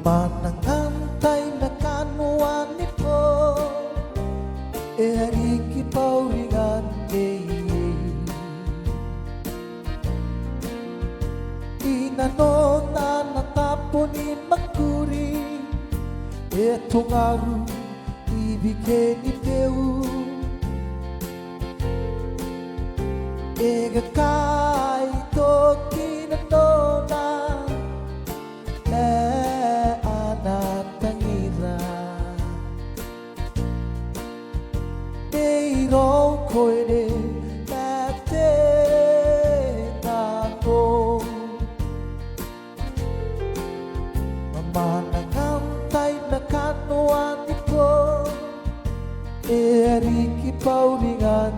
Mwamwanangan tay nakanuan nipo hariki pauringan inano na natapon ni magkuri etong araw ibigay ni Deo egakay to kinanona anatangira neiro koine nate nako Mwamwanangan tay nakanoan ipo hariki pauringan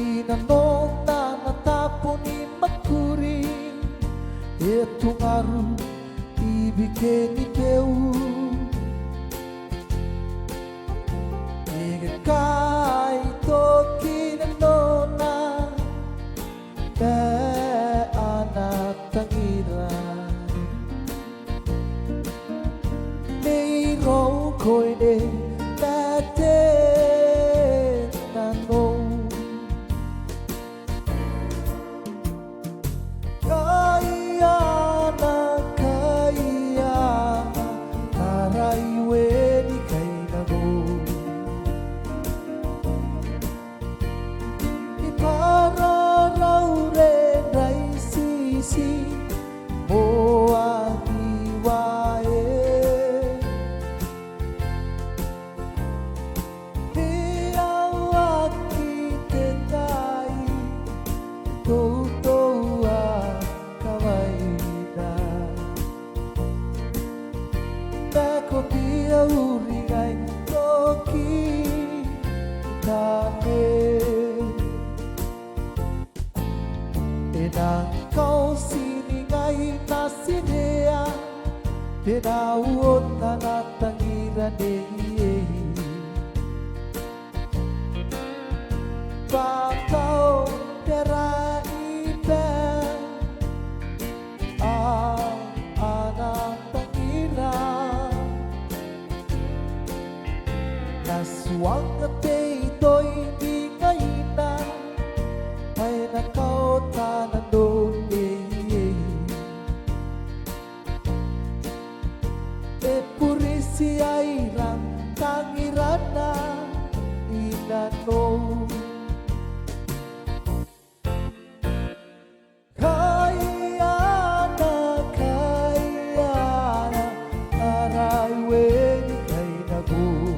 inanong na natapon ni magkuri etong araw ibigay ni Deo igakay to kinanona na anatangira neiro koine nate nanong uringai toki kame enang kau siningai nasidea penauot nanatangira nei bakau terai ben anatangira Naswang katay ito'y di ngayon na ay nakautan doon purisi ay lang tangiran na inanong kaya na araywen kay nago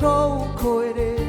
rau koere